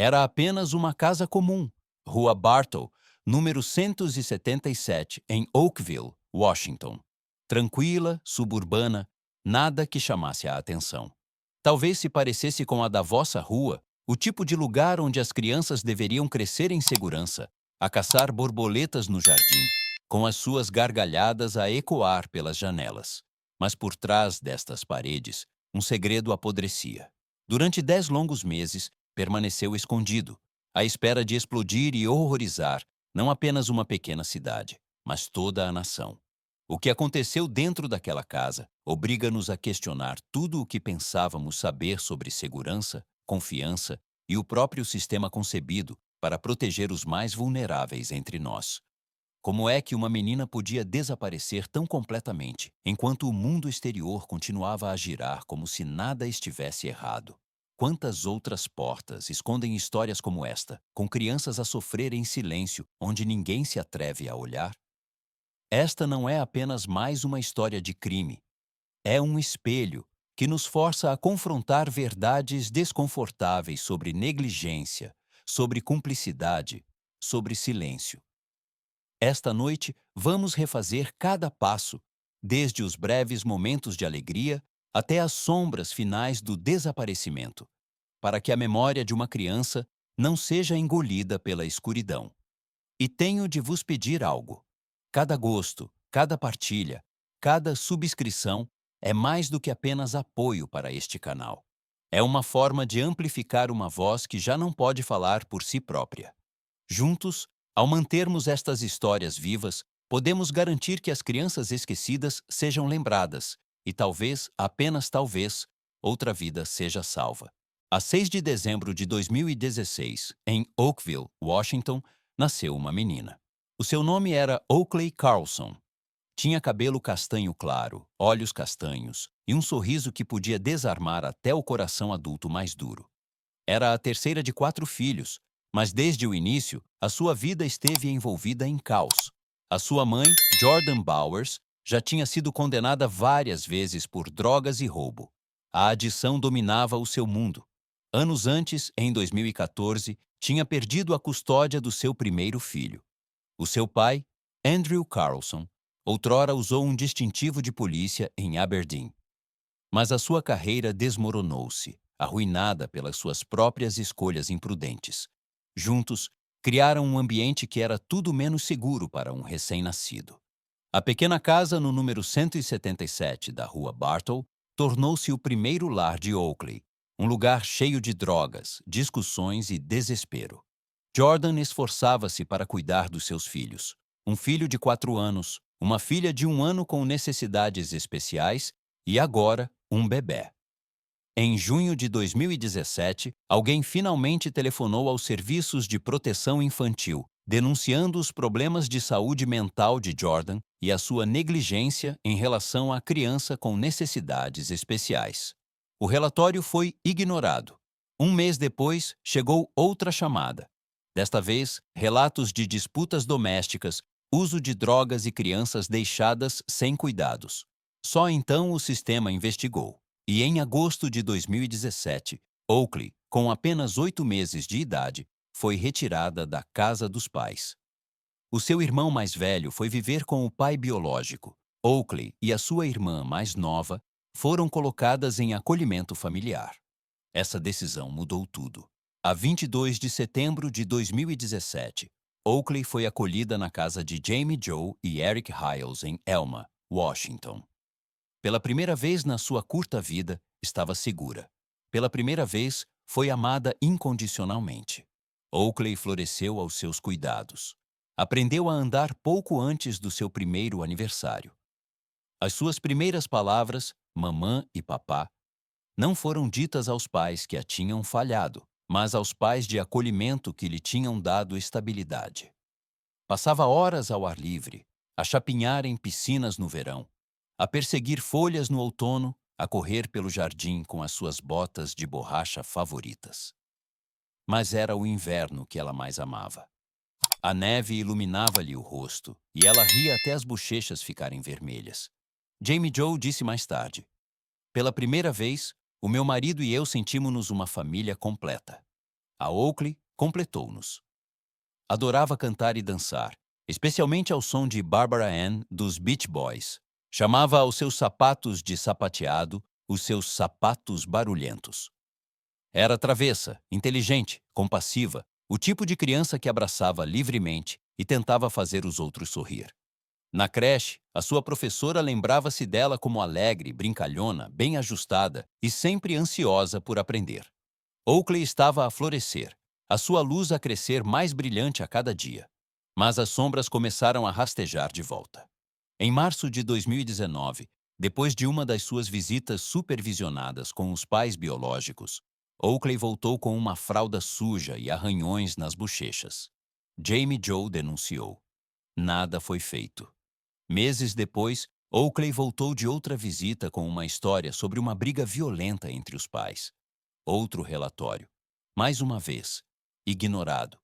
Era apenas uma casa comum, Rua Bartow, número 177, em Oakville, Washington. Tranquila, suburbana, nada que chamasse a atenção. Talvez se parecesse com a da vossa rua, o tipo de lugar onde as crianças deveriam crescer em segurança, a caçar borboletas no jardim, com as suas gargalhadas a ecoar pelas janelas. Mas por trás destas paredes, um segredo apodrecia. Durante 10 longos meses, permaneceu escondido, à espera de explodir e horrorizar não apenas uma pequena cidade, mas toda a nação. O que aconteceu dentro daquela casa obriga-nos a questionar tudo o que pensávamos saber sobre segurança, confiança e o próprio sistema concebido para proteger os mais vulneráveis entre nós. Como é que uma menina podia desaparecer tão completamente, enquanto o mundo exterior continuava a girar como se nada estivesse errado? Quantas outras portas escondem histórias como esta, com crianças a sofrerem em silêncio, onde ninguém se atreve a olhar? Esta não é apenas mais uma história de crime. É um espelho que nos força a confrontar verdades desconfortáveis sobre negligência, sobre cumplicidade, sobre silêncio. Esta noite, vamos refazer cada passo, desde os breves momentos de alegria até as sombras finais do desaparecimento, para que a memória de uma criança não seja engolida pela escuridão. E tenho de vos pedir algo. Cada gosto, cada partilha, cada subscrição é mais do que apenas apoio para este canal. É uma forma de amplificar uma voz que já não pode falar por si própria. Juntos, ao mantermos estas histórias vivas, podemos garantir que as crianças esquecidas sejam lembradas e talvez, apenas talvez, outra vida seja salva. A 6 de dezembro de 2016, em Oakville, Washington, nasceu uma menina. O seu nome era Oakley Carlson. Tinha cabelo castanho claro, olhos castanhos e um sorriso que podia desarmar até o coração adulto mais duro. Era a terceira de 4 filhos, mas desde o início, a sua vida esteve envolvida em caos. A sua mãe, Jordan Bowers, já tinha sido condenada várias vezes por drogas e roubo. A adição dominava o seu mundo. Anos antes, em 2014, tinha perdido a custódia do seu primeiro filho. O seu pai, Andrew Carlson, outrora usou um distintivo de polícia em Aberdeen. Mas a sua carreira desmoronou-se, arruinada pelas suas próprias escolhas imprudentes. Juntos, criaram um ambiente que era tudo menos seguro para um recém-nascido. A pequena casa no número 177 da Rua Bartow tornou-se o primeiro lar de Oakley, um lugar cheio de drogas, discussões e desespero. Jordan esforçava-se para cuidar dos seus filhos. Um filho de 4 anos, uma filha de 1 ano com necessidades especiais e agora um bebê. Em junho de 2017, alguém finalmente telefonou aos serviços de proteção infantil, denunciando os problemas de saúde mental de Jordan e a sua negligência em relação à criança com necessidades especiais. O relatório foi ignorado. Um mês depois, chegou outra chamada. Desta vez, relatos de disputas domésticas, uso de drogas e crianças deixadas sem cuidados. Só então o sistema investigou. E em agosto de 2017, Oakley, com apenas 8 meses de idade, foi retirada da casa dos pais. O seu irmão mais velho foi viver com o pai biológico. Oakley e a sua irmã mais nova foram colocadas em acolhimento familiar. Essa decisão mudou tudo. A 22 de setembro de 2017, Oakley foi acolhida na casa de Jamie Joe e Eric Hiles em Elma, Washington. Pela primeira vez na sua curta vida, estava segura. Pela primeira vez, foi amada incondicionalmente. Oakley floresceu aos seus cuidados. Aprendeu a andar pouco antes do seu primeiro aniversário. As suas primeiras palavras, mamã e papá, não foram ditas aos pais que a tinham falhado, mas aos pais de acolhimento que lhe tinham dado estabilidade. Passava horas ao ar livre, a chapinhar em piscinas no verão, a perseguir folhas no outono, a correr pelo jardim com as suas botas de borracha favoritas. Mas era o inverno que ela mais amava. A neve iluminava-lhe o rosto e ela ria até as bochechas ficarem vermelhas. Jamie Joe disse mais tarde: "Pela primeira vez, o meu marido e eu sentimos-nos uma família completa." A Oakley completou-nos. Adorava cantar e dançar, especialmente ao som de Barbara Ann dos Beach Boys. Chamava aos seus sapatos de sapateado os seus sapatos barulhentos. Era travessa, inteligente, compassiva, o tipo de criança que abraçava livremente e tentava fazer os outros sorrir. Na creche, a sua professora lembrava-se dela como alegre, brincalhona, bem ajustada e sempre ansiosa por aprender. Oakley estava a florescer, a sua luz a crescer mais brilhante a cada dia. Mas as sombras começaram a rastejar de volta. Em março de 2019, depois de uma das suas visitas supervisionadas com os pais biológicos, Oakley voltou com uma fralda suja e arranhões nas bochechas. Jamie Joe denunciou. Nada foi feito. Meses depois, Oakley voltou de outra visita com uma história sobre uma briga violenta entre os pais. Outro relatório. Mais uma vez, ignorado.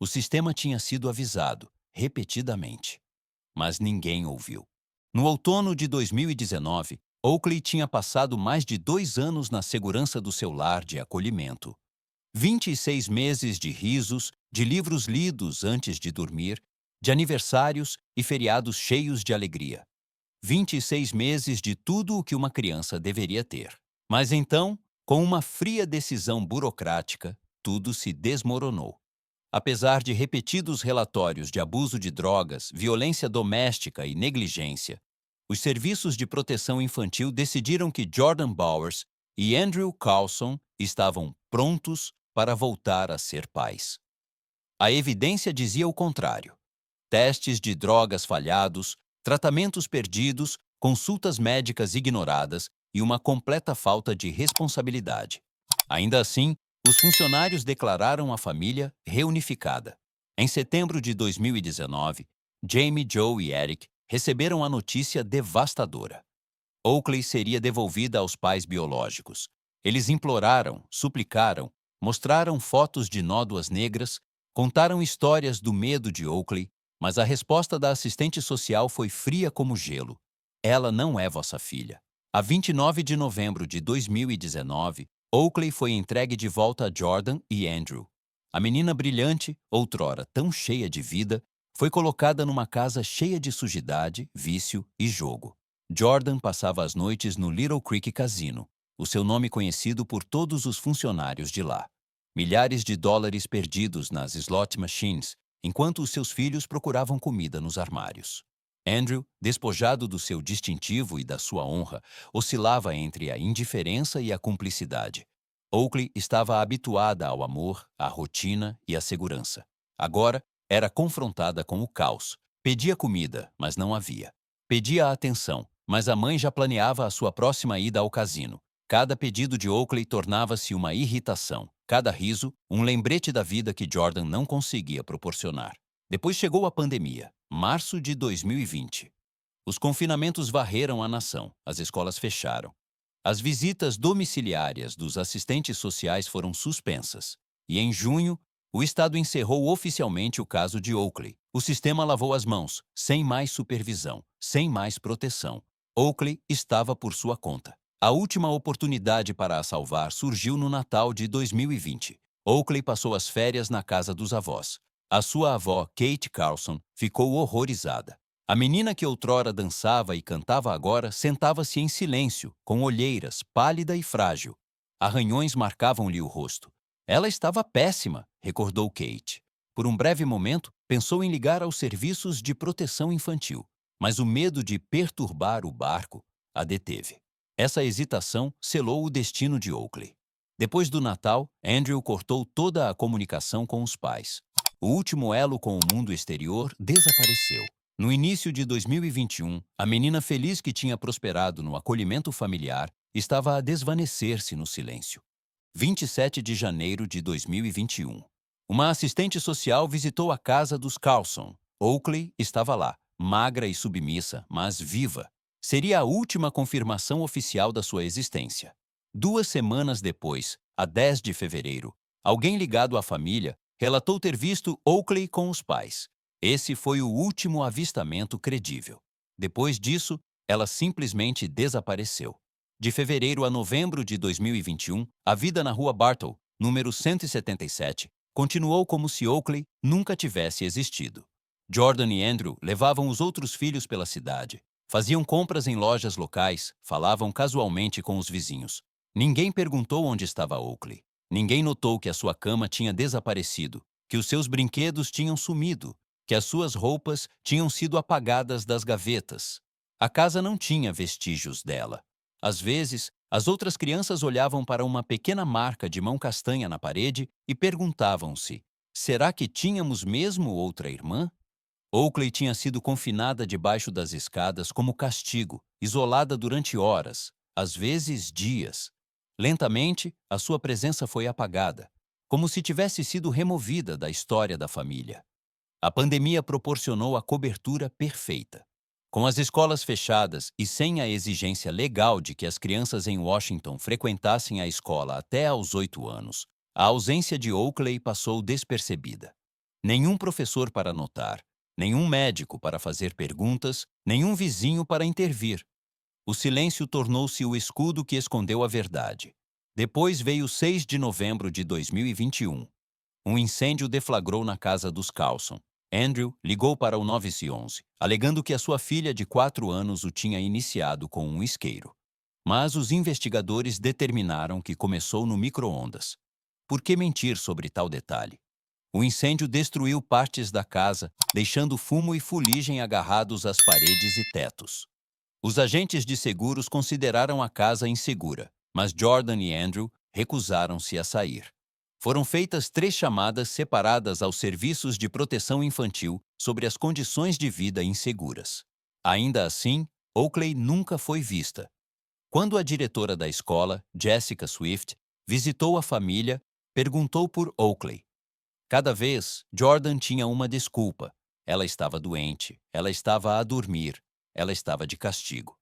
O sistema tinha sido avisado, repetidamente. Mas ninguém ouviu. No outono de 2019, Oakley tinha passado mais de 2 anos na segurança do seu lar de acolhimento. 26 meses de risos, de livros lidos antes de dormir, de aniversários e feriados cheios de alegria. 26 meses de tudo o que uma criança deveria ter. Mas então, com uma fria decisão burocrática, tudo se desmoronou. Apesar de repetidos relatórios de abuso de drogas, violência doméstica e negligência, os serviços de proteção infantil decidiram que Jordan Bowers e Andrew Carlson estavam prontos para voltar a ser pais. A evidência dizia o contrário. Testes de drogas falhados, tratamentos perdidos, consultas médicas ignoradas e uma completa falta de responsabilidade. Ainda assim, os funcionários declararam a família reunificada. Em setembro de 2019, Jamie, Joe e Eric receberam a notícia devastadora. Oakley seria devolvida aos pais biológicos. Eles imploraram, suplicaram, mostraram fotos de nódoas negras, contaram histórias do medo de Oakley, mas a resposta da assistente social foi fria como gelo. Ela não é vossa filha. A 29 de novembro de 2019, Oakley foi entregue de volta a Jordan e Andrew. A menina brilhante, outrora tão cheia de vida, foi colocada numa casa cheia de sujidade, vício e jogo. Jordan passava as noites no Little Creek Casino, o seu nome conhecido por todos os funcionários de lá. Milhares de dólares perdidos nas slot machines, enquanto os seus filhos procuravam comida nos armários. Andrew, despojado do seu distintivo e da sua honra, oscilava entre a indiferença e a cumplicidade. Oakley estava habituada ao amor, à rotina e à segurança. Agora, era confrontada com o caos. Pedia comida, mas não havia. Pedia atenção, mas a mãe já planeava a sua próxima ida ao casino. Cada pedido de Oakley tornava-se uma irritação. Cada riso, um lembrete da vida que Jordan não conseguia proporcionar. Depois chegou a pandemia, março de 2020. Os confinamentos varreram a nação, as escolas fecharam. As visitas domiciliárias dos assistentes sociais foram suspensas. E em junho, o Estado encerrou oficialmente o caso de Oakley. O sistema lavou as mãos, sem mais supervisão, sem mais proteção. Oakley estava por sua conta. A última oportunidade para a salvar surgiu no Natal de 2020. Oakley passou as férias na casa dos avós. A sua avó, Kate Carlson, ficou horrorizada. A menina que outrora dançava e cantava agora sentava-se em silêncio, com olheiras, pálida e frágil. Arranhões marcavam-lhe o rosto. Ela estava péssima, recordou Kate. Por um breve momento, pensou em ligar aos serviços de proteção infantil, mas o medo de perturbar o barco a deteve. Essa hesitação selou o destino de Oakley. Depois do Natal, Andrew cortou toda a comunicação com os pais. O último elo com o mundo exterior desapareceu. No início de 2021, a menina feliz que tinha prosperado no acolhimento familiar estava a desvanecer-se no silêncio. 27 de janeiro de 2021. Uma assistente social visitou a casa dos Carlson. Oakley estava lá, magra e submissa, mas viva. Seria a última confirmação oficial da sua existência. 2 semanas depois, a 10 de fevereiro, alguém ligado à família relatou ter visto Oakley com os pais. Esse foi o último avistamento credível. Depois disso, ela simplesmente desapareceu. De fevereiro a novembro de 2021, a vida na Rua Bartow número 177, continuou como se Oakley nunca tivesse existido. Jordan e Andrew levavam os outros filhos pela cidade, faziam compras em lojas locais, falavam casualmente com os vizinhos. Ninguém perguntou onde estava Oakley. Ninguém notou que a sua cama tinha desaparecido, que os seus brinquedos tinham sumido, que as suas roupas tinham sido apagadas das gavetas. A casa não tinha vestígios dela. Às vezes, as outras crianças olhavam para uma pequena marca de mão castanha na parede e perguntavam-se: será que tínhamos mesmo outra irmã? Oakley tinha sido confinada debaixo das escadas como castigo, isolada durante horas, às vezes dias. Lentamente, a sua presença foi apagada, como se tivesse sido removida da história da família. A pandemia proporcionou a cobertura perfeita. Com as escolas fechadas e sem a exigência legal de que as crianças em Washington frequentassem a escola até aos 8 anos, a ausência de Oakley passou despercebida. Nenhum professor para notar, nenhum médico para fazer perguntas, nenhum vizinho para intervir. O silêncio tornou-se o escudo que escondeu a verdade. Depois veio 6 de novembro de 2021. Um incêndio deflagrou na casa dos Carlson. Andrew ligou para o 911, alegando que a sua filha de 4 anos o tinha iniciado com um isqueiro. Mas os investigadores determinaram que começou no micro-ondas. Por que mentir sobre tal detalhe? O incêndio destruiu partes da casa, deixando fumo e fuligem agarrados às paredes e tetos. Os agentes de seguros consideraram a casa insegura, mas Jordan e Andrew recusaram-se a sair. Foram feitas 3 chamadas separadas aos serviços de proteção infantil sobre as condições de vida inseguras. Ainda assim, Oakley nunca foi vista. Quando a diretora da escola, Jessica Swift, visitou a família, perguntou por Oakley. Cada vez, Jordan tinha uma desculpa. Ela estava doente, ela estava a dormir, ela estava de castigo.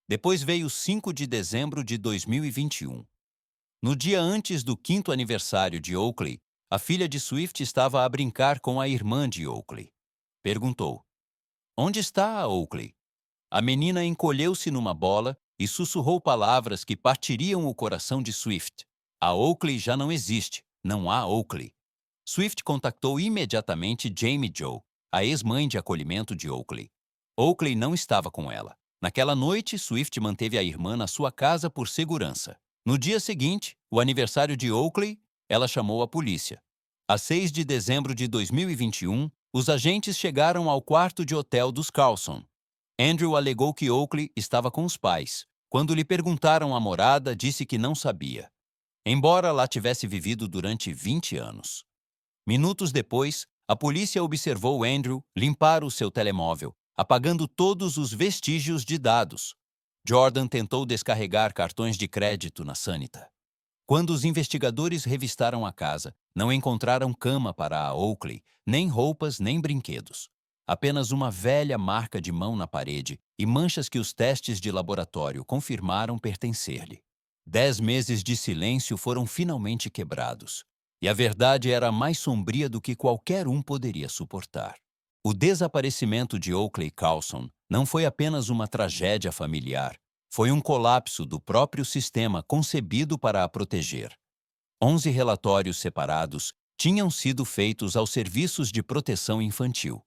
Depois veio 5 de dezembro de 2021. No dia antes do 5º aniversário de Oakley, a filha de Swift estava a brincar com a irmã de Oakley. Perguntou: onde está a Oakley? A menina encolheu-se numa bola e sussurrou palavras que partiriam o coração de Swift. A Oakley já não existe, não há Oakley. Swift contactou imediatamente Jamie Jo, a ex-mãe de acolhimento de Oakley. Oakley não estava com ela. Naquela noite, Swift manteve a irmã na sua casa por segurança. No dia seguinte, o aniversário de Oakley, ela chamou a polícia. A 6 de dezembro de 2021, os agentes chegaram ao quarto de hotel dos Carlson. Andrew alegou que Oakley estava com os pais. Quando lhe perguntaram a morada, disse que não sabia, embora lá tivesse vivido durante 20 anos. Minutos depois, a polícia observou Andrew limpar o seu telemóvel, apagando todos os vestígios de dados. Jordan tentou descarregar cartões de crédito na sanita. Quando os investigadores revistaram a casa, não encontraram cama para a Oakley, nem roupas nem brinquedos. Apenas uma velha marca de mão na parede e manchas que os testes de laboratório confirmaram pertencer-lhe. 10 meses de silêncio foram finalmente quebrados. E a verdade era mais sombria do que qualquer um poderia suportar. O desaparecimento de Oakley Carlson não foi apenas uma tragédia familiar, foi um colapso do próprio sistema concebido para a proteger. 11 relatórios separados tinham sido feitos aos serviços de proteção infantil.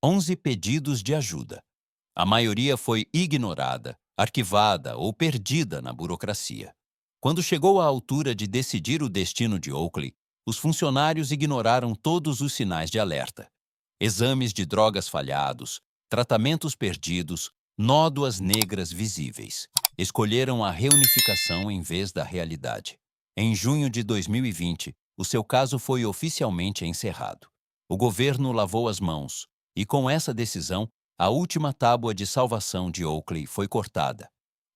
11 pedidos de ajuda. A maioria foi ignorada, arquivada ou perdida na burocracia. Quando chegou à altura de decidir o destino de Oakley, os funcionários ignoraram todos os sinais de alerta. Exames de drogas falhados, tratamentos perdidos, nódoas negras visíveis. Escolheram a reunificação em vez da realidade. Em junho de 2020, o seu caso foi oficialmente encerrado. O governo lavou as mãos, e com essa decisão, a última tábua de salvação de Oakley foi cortada.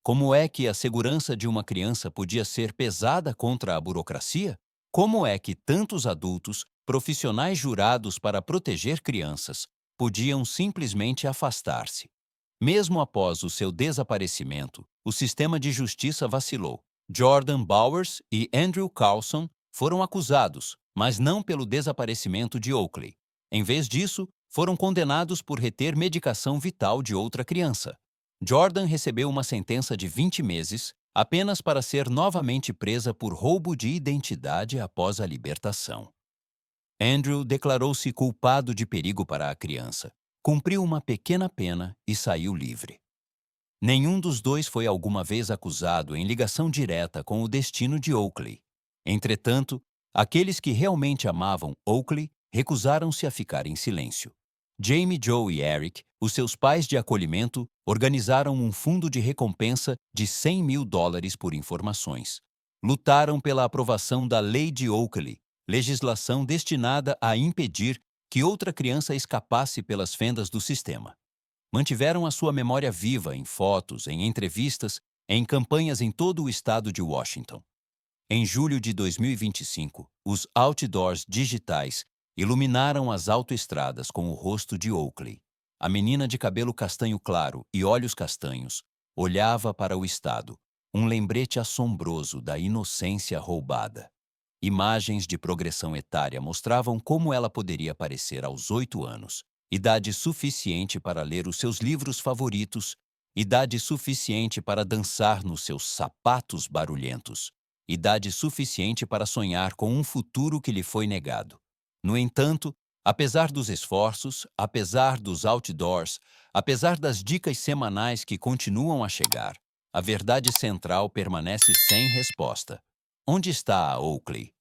Como é que a segurança de uma criança podia ser pesada contra a burocracia? Como é que tantos adultos, profissionais jurados para proteger crianças, podiam simplesmente afastar-se? Mesmo após o seu desaparecimento, o sistema de justiça vacilou. Jordan Bowers e Andrew Carlson foram acusados, mas não pelo desaparecimento de Oakley. Em vez disso, foram condenados por reter medicação vital de outra criança. Jordan recebeu uma sentença de 20 meses, apenas para ser novamente presa por roubo de identidade após a libertação. Andrew declarou-se culpado de perigo para a criança, cumpriu uma pequena pena e saiu livre. Nenhum dos dois foi alguma vez acusado em ligação direta com o destino de Oakley. Entretanto, aqueles que realmente amavam Oakley recusaram-se a ficar em silêncio. Jamie, Joe e Eric, os seus pais de acolhimento, organizaram um fundo de recompensa de $100.000 por informações. Lutaram pela aprovação da Lei de Oakley, legislação destinada a impedir que outra criança escapasse pelas fendas do sistema. Mantiveram a sua memória viva em fotos, em entrevistas, em campanhas em todo o estado de Washington. Em julho de 2025, os outdoors digitais iluminaram as autoestradas com o rosto de Oakley. A menina de cabelo castanho claro e olhos castanhos olhava para o estado, um lembrete assombroso da inocência roubada. Imagens de progressão etária mostravam como ela poderia parecer aos 8 anos, idade suficiente para ler os seus livros favoritos, idade suficiente para dançar nos seus sapatos barulhentos, idade suficiente para sonhar com um futuro que lhe foi negado. No entanto, apesar dos esforços, apesar dos outdoors, apesar das dicas semanais que continuam a chegar, a verdade central permanece sem resposta. Onde está a Oakley?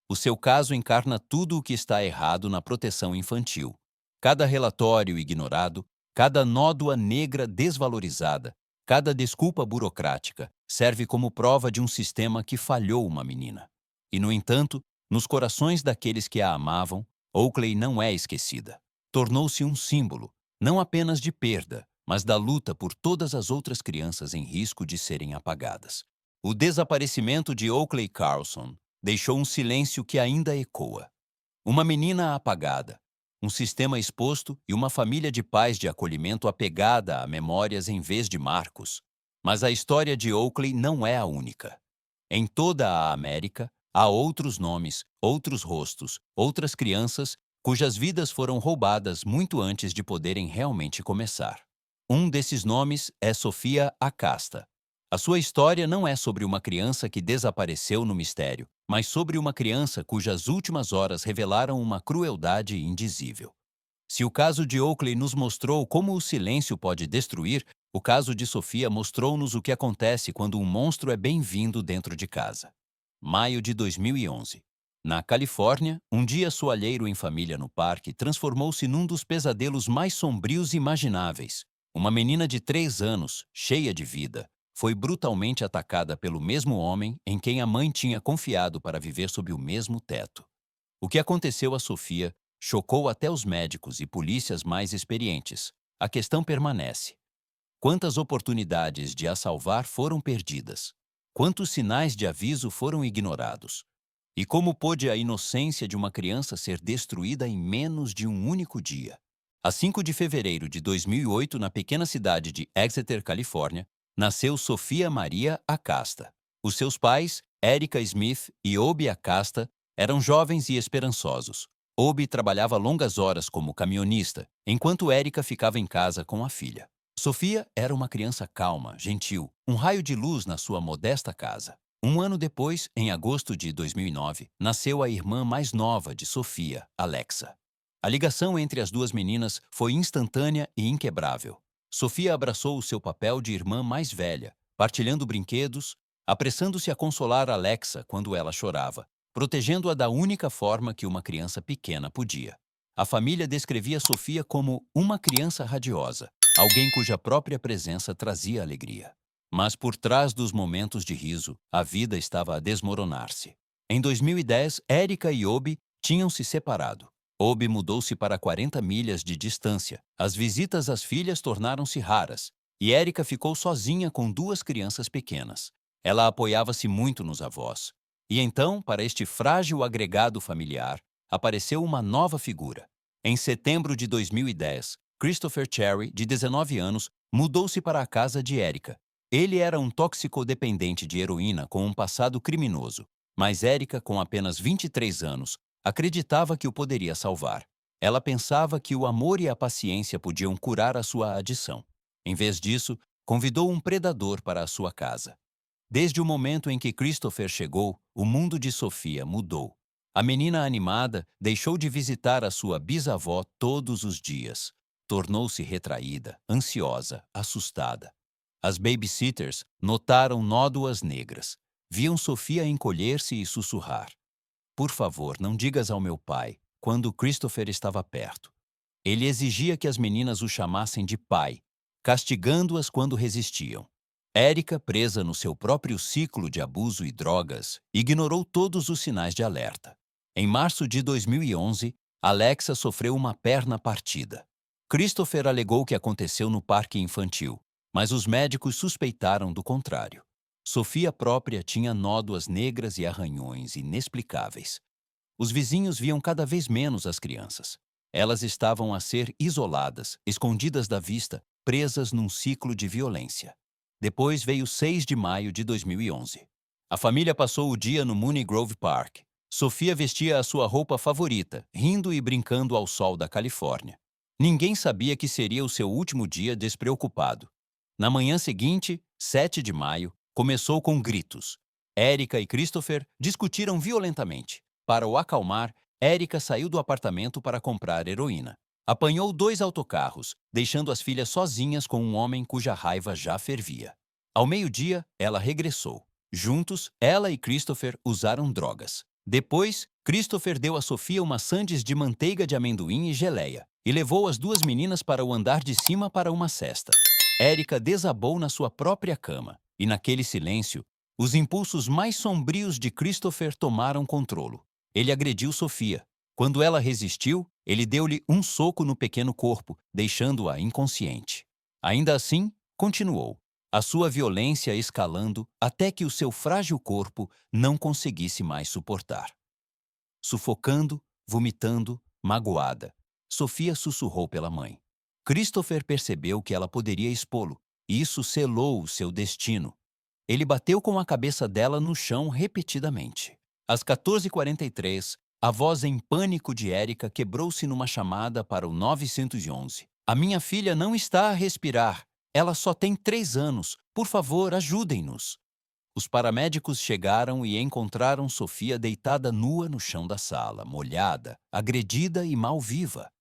O seu caso encarna tudo o que está errado na proteção infantil. Cada relatório ignorado, cada nódoa negra desvalorizada, cada desculpa burocrática serve como prova de um sistema que falhou uma menina. E, no entanto, nos corações daqueles que a amavam, Oakley não é esquecida. Tornou-se um símbolo, não apenas de perda, mas da luta por todas as outras crianças em risco de serem apagadas. O desaparecimento de Oakley Carlson deixou um silêncio que ainda ecoa. Uma menina apagada, um sistema exposto e uma família de pais de acolhimento apegada a memórias em vez de marcos. Mas a história de Oakley não é a única. Em toda a América, há outros nomes, outros rostos, outras crianças cujas vidas foram roubadas muito antes de poderem realmente começar. Um desses nomes é Sofia Acasta. A sua história não é sobre uma criança que desapareceu no mistério, mas sobre uma criança cujas últimas horas revelaram uma crueldade indizível. Se o caso de Oakley nos mostrou como o silêncio pode destruir, o caso de Sofia mostrou-nos o que acontece quando um monstro é bem-vindo dentro de casa. Maio de 2011. Na Califórnia, um dia soalheiro em família no parque transformou-se num dos pesadelos mais sombrios imagináveis. Uma menina de 3 anos, cheia de vida, foi brutalmente atacada pelo mesmo homem em quem a mãe tinha confiado para viver sob o mesmo teto. O que aconteceu a Sofia chocou até os médicos e polícias mais experientes. A questão permanece. Quantas oportunidades de a salvar foram perdidas? Quantos sinais de aviso foram ignorados? E como pôde a inocência de uma criança ser destruída em menos de um único dia? A 5 de fevereiro de 2008, na pequena cidade de Exeter, Califórnia, nasceu Sofia Maria Acasta. Os seus pais, Erica Smith e Obi Acasta, eram jovens e esperançosos. Obi trabalhava longas horas como camionista, enquanto Erica ficava em casa com a filha. Sofia era uma criança calma, gentil, um raio de luz na sua modesta casa. Um ano depois, em agosto de 2009, nasceu a irmã mais nova de Sofia, Alexa. A ligação entre as duas meninas foi instantânea e inquebrável. Sofia abraçou o seu papel de irmã mais velha, partilhando brinquedos, apressando-se a consolar Alexa quando ela chorava, protegendo-a da única forma que uma criança pequena podia. A família descrevia Sofia como uma criança radiosa, alguém cuja própria presença trazia alegria. Mas por trás dos momentos de riso, a vida estava a desmoronar-se. Em 2010, Erica e Obi tinham se separado. Obi mudou-se para 40 milhas de distância. As visitas às filhas tornaram-se raras, e Erica ficou sozinha com 2 crianças pequenas. Ela apoiava-se muito nos avós. E então, para este frágil agregado familiar, apareceu uma nova figura. Em setembro de 2010, Christopher Cherry, de 19 anos, mudou-se para a casa de Erica. Ele era um toxicodependente de heroína com um passado criminoso, mas Erica, com apenas 23 anos, acreditava que o poderia salvar. Ela pensava que o amor e a paciência podiam curar a sua adição. Em vez disso, convidou um predador para a sua casa. Desde o momento em que Christopher chegou, o mundo de Sofia mudou. A menina animada deixou de visitar a sua bisavó todos os dias. Tornou-se retraída, ansiosa, assustada. As babysitters notaram nódoas negras. Viam Sofia encolher-se e sussurrar. Por favor, não digas ao meu pai, quando Christopher estava perto. Ele exigia que as meninas o chamassem de pai, castigando-as quando resistiam. Érica, presa no seu próprio ciclo de abuso e drogas, ignorou todos os sinais de alerta. Em março de 2011, Alexa sofreu uma perna partida. Christopher alegou que aconteceu no parque infantil, mas os médicos suspeitaram do contrário. Sofia própria tinha nódoas negras e arranhões inexplicáveis. Os vizinhos viam cada vez menos as crianças. Elas estavam a ser isoladas, escondidas da vista, presas num ciclo de violência. Depois veio 6 de maio de 2011. A família passou o dia no Mooney Grove Park. Sofia vestia a sua roupa favorita, rindo e brincando ao sol da Califórnia. Ninguém sabia que seria o seu último dia despreocupado. Na manhã seguinte, 7 de maio, começou com gritos. Érica e Christopher discutiram violentamente. Para o acalmar, Érica saiu do apartamento para comprar heroína. Apanhou 2 autocarros, deixando as filhas sozinhas com um homem cuja raiva já fervia. Ao meio-dia, ela regressou. Juntos, ela e Christopher usaram drogas. Depois, Christopher deu a Sofia uma sandes de manteiga de amendoim e geleia e levou as 2 meninas para o andar de cima para uma cesta. Érica desabou na sua própria cama e, naquele silêncio, os impulsos mais sombrios de Christopher tomaram controlo. Ele agrediu Sofia. Quando ela resistiu, ele deu-lhe um soco no pequeno corpo, deixando-a inconsciente. Ainda assim, continuou, a sua violência escalando até que o seu frágil corpo não conseguisse mais suportar. Sufocando, vomitando, magoada, Sofia sussurrou pela mãe. Christopher percebeu que ela poderia expô-lo, e isso selou o seu destino. Ele bateu com a cabeça dela no chão repetidamente. Às 14h43, a voz em pânico de Érica quebrou-se numa chamada para o 911. A minha filha não está a respirar. Ela só tem 3 anos. Por favor, ajudem-nos. Os paramédicos chegaram e encontraram Sofia deitada nua no chão da sala, molhada, agredida e mal viva.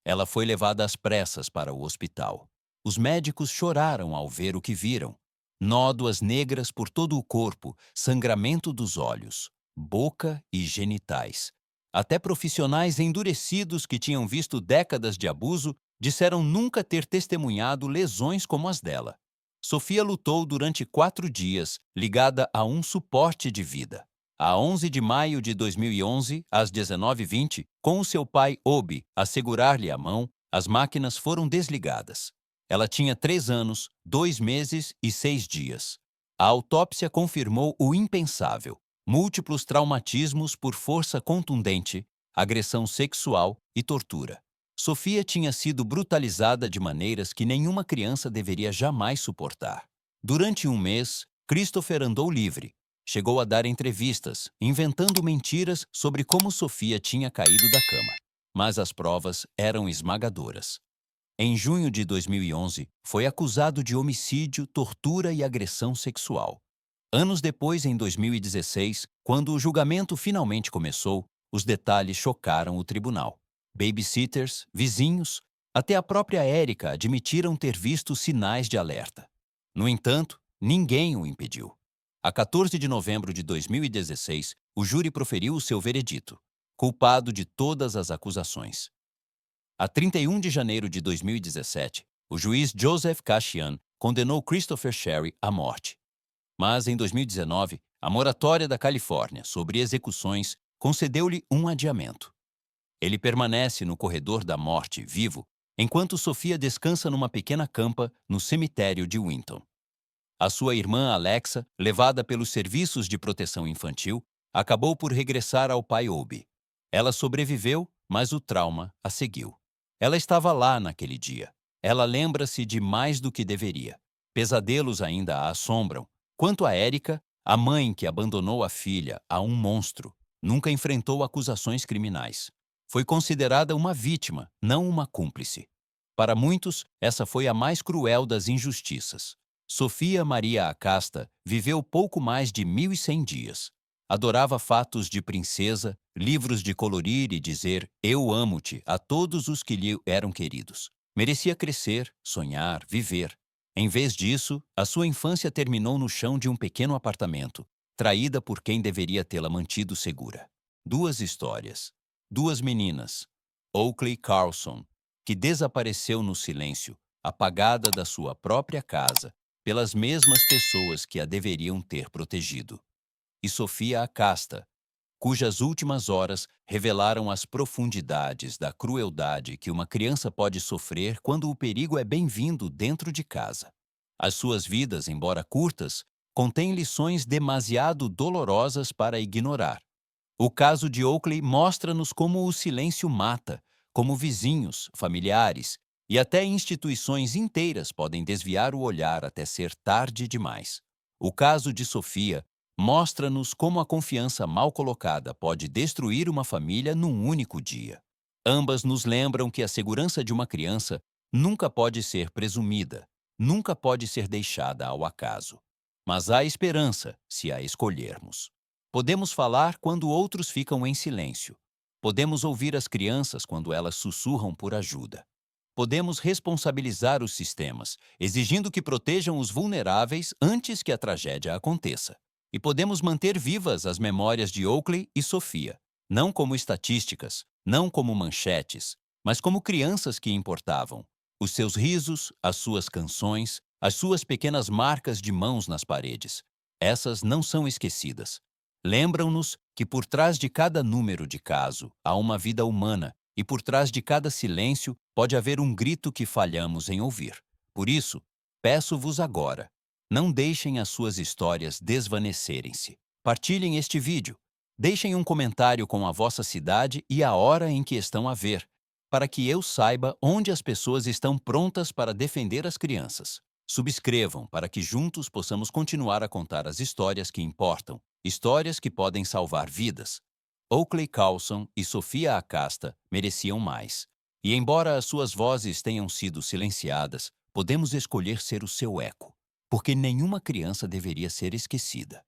Ela foi levada às pressas para o hospital. Os médicos choraram ao ver o que viram. Nódoas negras por todo o corpo, sangramento dos olhos, boca e genitais. Até profissionais endurecidos que tinham visto décadas de abuso disseram nunca ter testemunhado lesões como as dela. Sofia lutou durante 4 dias, ligada a um suporte de vida. A 11 de maio de 2011, às 19h20, com o seu pai Obi a segurar-lhe a mão, as máquinas foram desligadas. Ela tinha 3 anos, 2 meses e 6 dias. A autópsia confirmou o impensável: múltiplos traumatismos por força contundente, agressão sexual e tortura. Sofia tinha sido brutalizada de maneiras que nenhuma criança deveria jamais suportar. Durante um mês, Christopher andou livre. Chegou a dar entrevistas, inventando mentiras sobre como Sofia tinha caído da cama. Mas as provas eram esmagadoras. Em junho de 2011, foi acusado de homicídio, tortura e agressão sexual. Anos depois, em 2016, quando o julgamento finalmente começou, os detalhes chocaram o tribunal. Babysitters, vizinhos, até a própria Érica admitiram ter visto sinais de alerta. No entanto, ninguém o impediu. A 14 de novembro de 2016, o júri proferiu o seu veredito, culpado de todas as acusações. A 31 de janeiro de 2017, o juiz Joseph Kashian condenou Christopher Sherry à morte. Mas, em 2019, a moratória da Califórnia sobre execuções concedeu-lhe um adiamento. Ele permanece no corredor da morte, vivo, enquanto Sofia descansa numa pequena campa no cemitério de Winton. A sua irmã Alexa, levada pelos serviços de proteção infantil, acabou por regressar ao pai Obi. Ela sobreviveu, mas o trauma a seguiu. Ela estava lá naquele dia. Ela lembra-se de mais do que deveria. Pesadelos ainda a assombram. Quanto a Érica, a mãe que abandonou a filha a um monstro, nunca enfrentou acusações criminais. Foi considerada uma vítima, não uma cúmplice. Para muitos, essa foi a mais cruel das injustiças. Sofia Maria Acasta viveu pouco mais de 1.100 dias. Adorava fatos de princesa, livros de colorir e dizer "eu amo-te" a todos os que lhe eram queridos. Merecia crescer, sonhar, viver. Em vez disso, a sua infância terminou no chão de um pequeno apartamento, traída por quem deveria tê-la mantido segura. Duas histórias. Duas meninas. Oakley Carlson, que desapareceu no silêncio, apagada da sua própria casa, pelas mesmas pessoas que a deveriam ter protegido. E Sofia Acasta, cujas últimas horas revelaram as profundidades da crueldade que uma criança pode sofrer quando o perigo é bem-vindo dentro de casa. As suas vidas, embora curtas, contêm lições demasiado dolorosas para ignorar. O caso de Oakley mostra-nos como o silêncio mata, como vizinhos, familiares e até instituições inteiras podem desviar o olhar até ser tarde demais. O caso de Sofia mostra-nos como a confiança mal colocada pode destruir uma família num único dia. Ambas nos lembram que a segurança de uma criança nunca pode ser presumida, nunca pode ser deixada ao acaso. Mas há esperança se a escolhermos. Podemos falar quando outros ficam em silêncio. Podemos ouvir as crianças quando elas sussurram por ajuda. Podemos responsabilizar os sistemas, exigindo que protejam os vulneráveis antes que a tragédia aconteça. E podemos manter vivas as memórias de Oakley e Sofia, não como estatísticas, não como manchetes, mas como crianças que importavam. Os seus risos, as suas canções, as suas pequenas marcas de mãos nas paredes. Essas não são esquecidas. Lembram-nos que por trás de cada número de caso há uma vida humana e por trás de cada silêncio pode haver um grito que falhamos em ouvir. Por isso, peço-vos agora, não deixem as suas histórias desvanecerem-se. Partilhem este vídeo. Deixem um comentário com a vossa cidade e a hora em que estão a ver, para que eu saiba onde as pessoas estão prontas para defender as crianças. Subscrevam para que juntos possamos continuar a contar as histórias que importam, histórias que podem salvar vidas. Oakley Carlson e Sofia Acasta mereciam mais. E embora as suas vozes tenham sido silenciadas, podemos escolher ser o seu eco, porque nenhuma criança deveria ser esquecida.